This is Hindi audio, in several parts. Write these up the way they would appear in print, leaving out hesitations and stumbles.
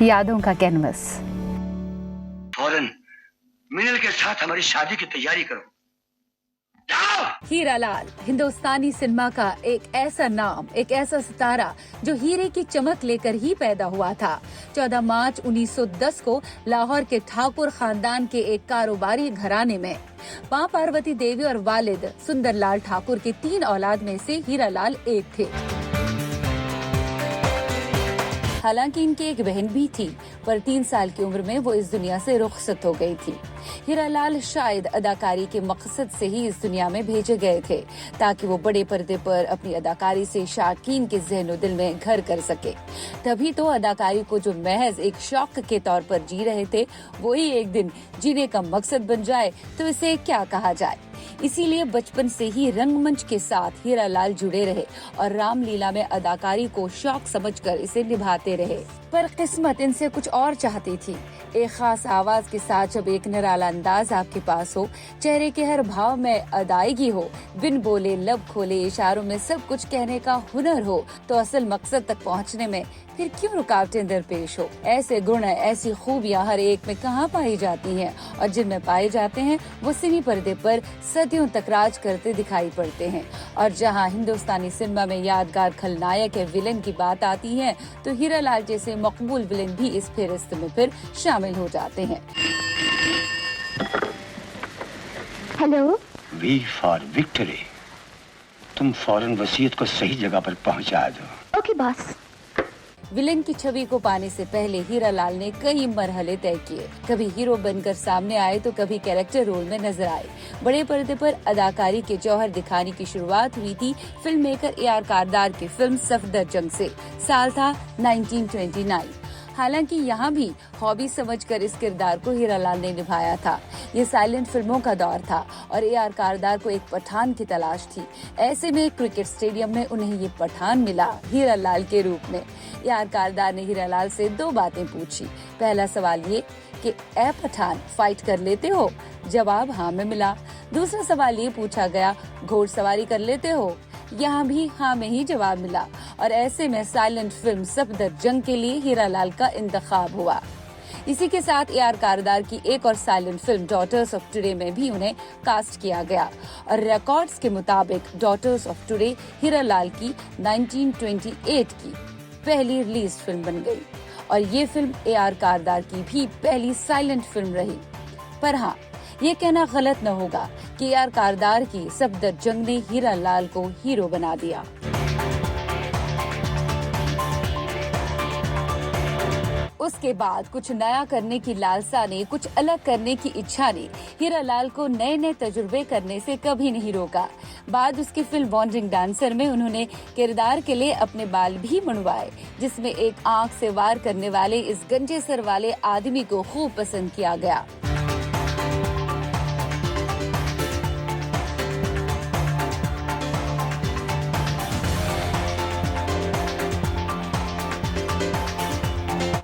यादों का कैनवस। फौरन मिनल के साथ हमारी शादी की तैयारी करो। हीरालाल हिंदुस्तानी सिनेमा का एक ऐसा नाम, एक ऐसा सितारा जो हीरे की चमक लेकर ही पैदा हुआ था। 14 मार्च 1910 को लाहौर के ठाकुर खानदान के एक कारोबारी घराने में मां पार्वती देवी और वालिद सुंदरलाल ठाकुर के 3 औलाद में से हीरालाल एक थे। हालांकि इनकी एक बहन भी थी, पर 3 साल की उम्र में वो इस दुनिया से रुखसत हो गई थी। हीरालाल शायद अदाकारी के मकसद से ही इस दुनिया में भेजे गए थे, ताकि वो बड़े पर्दे पर अपनी अदाकारी से शाकीन के ज़हन दिल में घर कर सके। तभी तो अदाकारी को जो महज एक शौक के तौर पर जी रहे थे, वही एक दिन जीने का मकसद बन जाए तो इसे क्या कहा जाए। इसीलिए बचपन से ही रंगमंच के साथ हीरालाल जुड़े रहे और रामलीला में अदाकारी को शौक समझकर इसे निभाते रहे। पर किस्मत इनसे कुछ और चाहती थी। एक खास आवाज के साथ जब एक निराला अंदाज आपके पास हो, चेहरे के हर भाव में अदायगी हो, बिन बोले लब खोले इशारों में सब कुछ कहने का हुनर हो, तो असल मकसद तक पहुंचने में फिर क्यों रुकावटें दरपेश हो। ऐसे गुण, ऐसी खूबियां हर एक में कहाँ पाई जाती हैं, और जिनमें पाए जाते हैं वो सिनी पर्दे पर सदियों तक राज करते दिखाई पड़ते हैं। और जहाँ हिंदुस्तानी सिनेमा में यादगार खलनायक या विलेन की बात आती है, तो हीरालाल जैसे मकबूल विलेन भी इस फेहरिस्त में फिर शामिल हो जाते हैं। हेलो। V for victory. तुम फौरन वसीयत को सही जगह पर पहुंचा दो। Okay boss. विलेन की छवि को पाने से पहले हीरालाल ने कई मरहले तय किए। कभी हीरो बनकर सामने आए तो कभी कैरेक्टर रोल में नजर आए। बड़े पर्दे पर अदाकारी के जौहर दिखाने की शुरुआत हुई थी फिल्म मेकर ए.आर. कारदार की फिल्म सफदर जंग से। साल था 1929। हालांकि यहाँ भी हॉबी समझकर इस किरदार को हीरालाल ने निभाया था। ये साइलेंट फिल्मों का दौर था और ए.आर. कारदार को एक पठान की तलाश थी। ऐसे में क्रिकेट स्टेडियम में उन्हें ये पठान मिला हीरालाल के रूप में। ए.आर. कारदार ने हीरालाल से 2 बातें पूछी। पहला सवाल ये कि ए पठान, फाइट कर लेते हो? जवाब हाँ में मिला। दूसरा सवाल ये पूछा गया, घोड़सवारी कर लेते हो? यहाँ भी हाँ में ही जवाब मिला। और ऐसे में साइलेंट फिल्म सफदर जंग के लिए हीरालाल का इंतखाब हुआ। इसी के साथ ए.आर. कारदार की एक और silent film Daughters of Today में भी उन्हें कास्ट किया गया और रिकॉर्ड्स के मुताबिक डॉटर्स ऑफ टुडे हीरालाल की 1928 की पहली रिलीज फिल्म बन गई और ये फिल्म ए.आर. कारदार की भी पहली साइलेंट फिल्म रही। पर हाँ, ये कहना गलत न होगा कि ए.आर. कारदार की सफदर जंग ने हीरालाल को हीरो बना दिया। उसके बाद कुछ नया करने की लालसा ने, कुछ अलग करने की इच्छा ने हीरालाल को नए नए तजुर्बे करने से कभी नहीं रोका। बाद उसकी फिल्म बॉन्डिंग डांसर में उन्होंने किरदार के लिए अपने बाल भी मुंडवाए, जिसमें एक आंख से वार करने वाले इस गंजे सर वाले आदमी को खूब पसंद किया गया।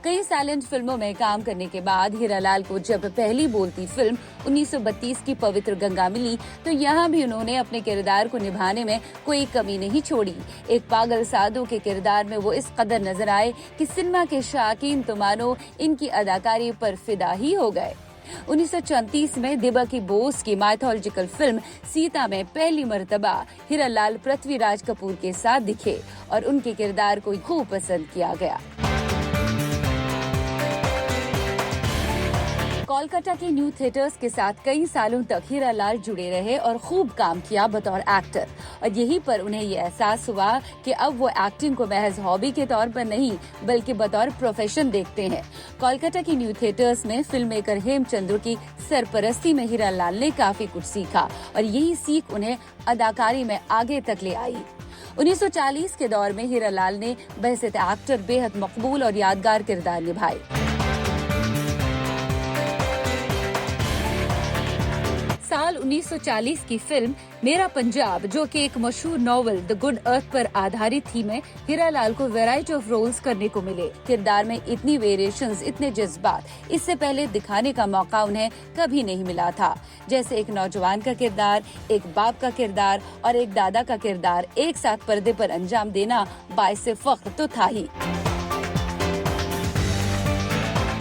कई साइलेंट फिल्मों में काम करने के बाद हीरालाल को जब पहली बोलती फिल्म 1932 की पवित्र गंगा मिली, तो यहाँ भी उन्होंने अपने किरदार को निभाने में कोई कमी नहीं छोड़ी। एक पागल साधु के किरदार में वो इस कदर नजर आए कि सिनेमा के शौकीन तो मानो इनकी अदाकारी पर फिदा ही हो गए। 1934 में देवकी बोस की माइथोलॉजिकल फिल्म सीता में पहली मर्तबा हीरालाल पृथ्वीराज कपूर के साथ दिखे और उनके किरदार को खूब पसंद किया गया। कोलकाता के न्यू थिएटर्स के साथ कई सालों तक हीरालाल जुड़े रहे और खूब काम किया बतौर एक्टर, और यहीं पर उन्हें ये एहसास हुआ कि अब वो एक्टिंग को महज हॉबी के तौर पर नहीं बल्कि बतौर प्रोफेशन देखते हैं। कोलकाता की न्यू थिएटर्स में फिल्म मेकर हेमचंद्र की सरपरस्ती में हीरालाल ने काफी कुछ सीखा और यही सीख उन्हें अदाकारी में आगे तक ले आई। 1940 के दौर में हीरालाल ने बहसियत एक्टर बेहद मकबूल और यादगार किरदार निभाए। साल 1940 की फिल्म मेरा पंजाब, जो कि एक मशहूर नॉवल द गुड अर्थ पर आधारित थी, में हीरालाल को वैरायटी ऑफ रोल्स करने को मिले। किरदार में इतनी वेरिएशंस, इतने जज्बात इससे पहले दिखाने का मौका उन्हें कभी नहीं मिला था। जैसे एक नौजवान का किरदार, एक बाप का किरदार और एक दादा का किरदार एक साथ पर्दे पर अंजाम देना बाइसे फख्र तो था ही।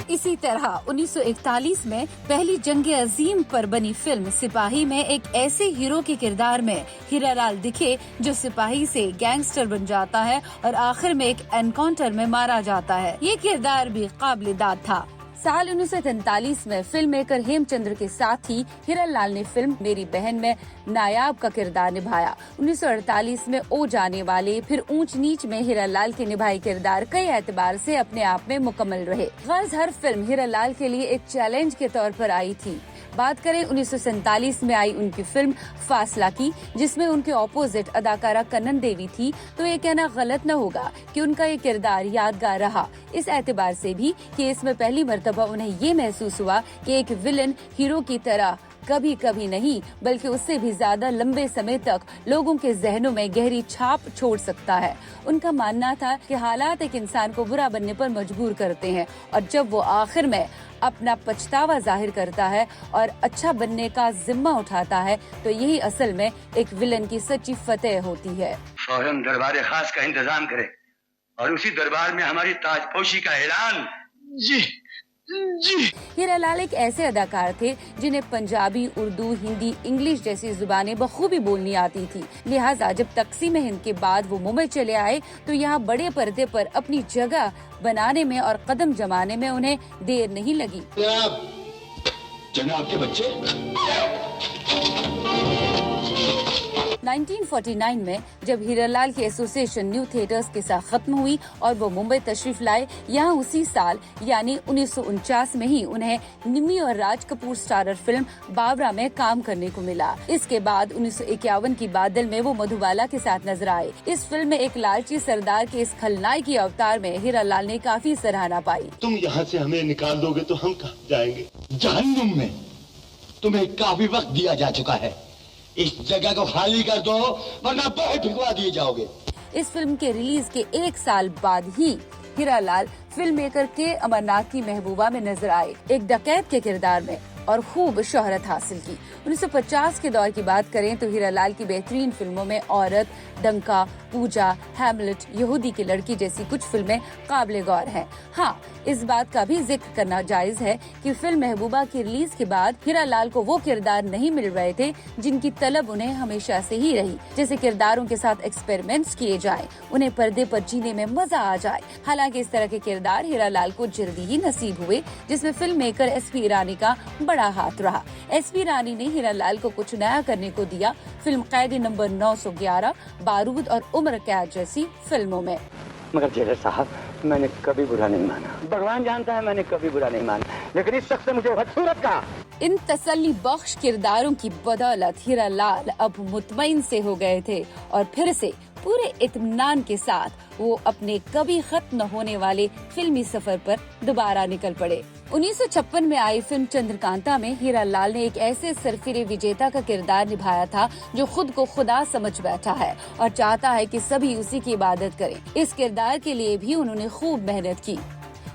इसी तरह 1941 में पहली जंग अजीम पर बनी फिल्म सिपाही में एक ऐसे हीरो के किरदार में हीरालाल दिखे जो सिपाही से गैंगस्टर बन जाता है और आखिर में एक एनकाउंटर में मारा जाता है। ये किरदार भी काबिल दाद था। साल 1943 में फिल्म मेकर हेमचंद्र के साथ ही हीरालाल ने फिल्म मेरी बहन में नायाब का किरदार निभाया। 1948 में ओ जाने वाले, फिर ऊंच नीच में हीरालाल के निभाए किरदार कई एतबार से अपने आप में मुकम्मल रहे। गर्ज हर फिल्म हीरालाल के लिए एक चैलेंज के तौर पर आई थी। बात करें 1947 में आई उनकी फिल्म फासला की, जिसमें उनके ऑपोजिट अदाकारा कन्नन देवी थी, तो ये कहना गलत न होगा कि उनका ये किरदार यादगार रहा, इस एतबार से भी कि इसमें पहली मर्तबा उन्हें ये महसूस हुआ कि एक विलन हीरो की तरह कभी कभी नहीं बल्कि उससे भी ज्यादा लंबे समय तक लोगों के जहनों में गहरी छाप छोड़ सकता है। उनका मानना था कि हालात एक इंसान को बुरा बनने पर मजबूर करते हैं और जब वो आखिर में अपना पछतावा जाहिर करता है और अच्छा बनने का जिम्मा उठाता है तो यही असल में एक विलन की सच्ची फतेह होती है। फौरन दरबार खास का इंतजाम करें और उसी दरबार में हमारी ताजपोशी का ऐलान। जी जी। हीरालाल एक ऐसे अदाकार थे जिन्हें पंजाबी, उर्दू, हिंदी, इंग्लिश जैसी जुबानें बखूबी बोलनी आती थी। लिहाजा जब तकसीम हिंद के बाद वो मुंबई चले आए तो यहाँ बड़े पर्दे पर अपनी जगह बनाने में और कदम जमाने में उन्हें देर नहीं लगी। जनाब के बच्चे 1949 में जब हीरालाल की एसोसिएशन न्यू थिएटर्स के साथ खत्म हुई और वो मुंबई तशरीफ लाए, यहाँ उसी साल यानी 1949 में ही उन्हें निम्मी और राज कपूर स्टारर फिल्म बाबरा में काम करने को मिला। इसके बाद 1951 की बादल में वो मधुबाला के साथ नजर आए। इस फिल्म में एक लालची सरदार के इस खलनायकी अवतार में हीरालाल ने काफी सराहना पाई। तुम यहाँ से हमें निकाल दोगे तो हम कहाँ जाएंगे? जहन्नुम में। तुम्हें काफी वक्त दिया जा चुका है, इस जगह को खाली कर दो वरना बहुत भिगवा दिए जाओगे। इस फिल्म के रिलीज के एक साल बाद ही हीरालाल फिल्म मेकर के अमरनाथ की महबूबा में नजर आए, एक डकैत के किरदार में, और खूब शोहरत हासिल की। 1950 के दौर की बात करें तो हीरालाल की बेहतरीन फिल्मों में औरत, डंका, पूजा, हैमलेट, यहूदी की लड़की जैसी कुछ फिल्में काबिले गौर हैं। हाँ, इस बात का भी जिक्र करना जायज है कि फिल्म महबूबा की रिलीज के बाद हीरालाल को वो किरदार नहीं मिल रहे थे जिनकी तलब उन्हें हमेशा से ही रही, जैसे किरदारों के साथ एक्सपेरिमेंट्स किए जाए, उन्हें पर्दे पर जीने में मजा आ जाए। हालांकि इस तरह के किरदार हीरालाल को जल्दी ही नसीब हुए, जिसमें फिल्म मेकर एसपी ईरानी का बड़ा हाथ रहा। एसपी ईरानी ने हीरालाल को कुछ नया करने को दिया फिल्म कैदी नंबर 911, बारूद और उम्र कैद जैसी फिल्मों में। मगर जेलर साहब, मैंने कभी बुरा नहीं माना, भगवान जानता है मैंने कभी बुरा नहीं माना, लेकिन इस शख्स ने मुझे बदसूरत कहा। इन तसल्ली बख्श किरदारों की बदौलत हीरालाल अब मुतमईन से हो गए थे और फिर से पूरे इत्मीनान के साथ वो अपने कभी खत्म न होने वाले फिल्मी सफर पर दोबारा निकल पड़े। 1956 में आई फिल्म चंद्रकांता में हीरालाल ने एक ऐसे सरफिरे विजेता का किरदार निभाया था जो खुद को खुदा समझ बैठा है और चाहता है कि सभी उसी की इबादत करें। इस किरदार के लिए भी उन्होंने खूब मेहनत की,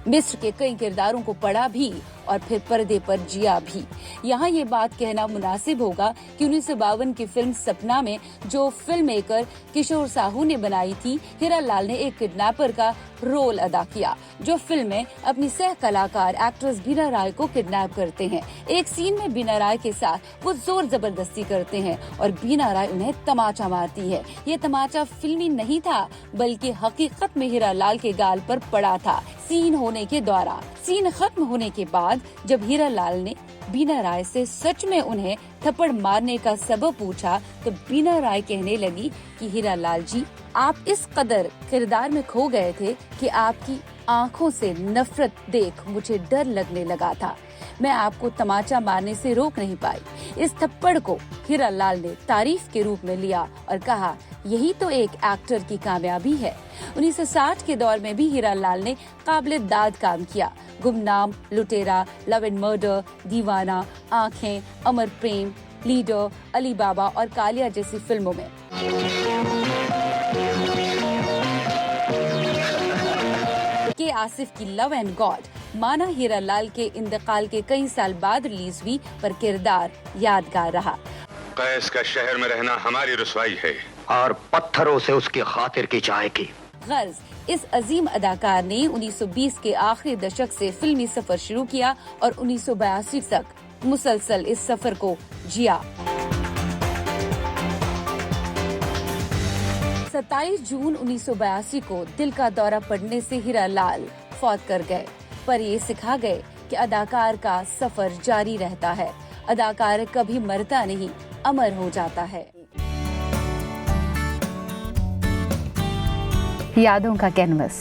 मिस्र के कई किरदारों को पढ़ा भी और फिर पर्दे पर जिया भी। यहाँ ये बात कहना मुनासिब होगा कि 1952 की फिल्म सपना में जो फिल्म मेकर किशोर साहू ने बनाई थी, हीरालाल ने एक किडनैपर का रोल अदा किया जो फिल्म में अपनी सह कलाकार एक्ट्रेस बीना राय को किडनैप करते हैं। एक सीन में बीना राय के साथ वो जोर जबरदस्ती करते हैं और बीना राय उन्हें तमाचा मारती है। ये तमाचा फिल्मी नहीं था बल्कि हकीकत में हीरालाल के गाल पर पड़ा था। सीन खत्म होने के बाद जब हीरालाल ने बीना राय से सच में उन्हें थप्पड़ मारने का सबब पूछा तो बीना राय कहने लगी कि हीरालाल जी, आप इस कदर किरदार में खो गए थे कि आपकी आंखों से नफरत देख मुझे डर लगने लगा था। मैं आपको तमाचा मारने से रोक नहीं पाई। इस थप्पड़ को हीरालाल ने तारीफ के रूप में लिया और कहा, यही तो एक एक्टर की कामयाबी है। 1960 के दौर में भी हीरालाल ने काबिले दाद काम किया। गुमनाम, लुटेरा, लव एंड मर्डर, दीवाना, आंखें, अमर प्रेम, लीडर, अली बाबा और कालिया जैसी फिल्मों में। के आसिफ की लव एंड गॉड माना हीरालाल के इंतकाल के कई साल बाद रिलीज हुई, पर किरदार यादगार रहा। कैस का शहर में रहना हमारी रुसवाई है और पत्थरों से उसकी खातिर की जाएगी। गर्ज इस अजीम अदाकार ने 1920 के आखिरी दशक से फिल्मी सफर शुरू किया और 1982 तक मुसलसल इस सफर को जिया। 27 जून 1982 को दिल का दौरा पड़ने से हीरा लाल फौत कर गए, पर ये सिखा गए कि अदाकार का सफर जारी रहता है। अदाकार कभी मरता नहीं, अमर हो जाता है। यादों का कैनवस।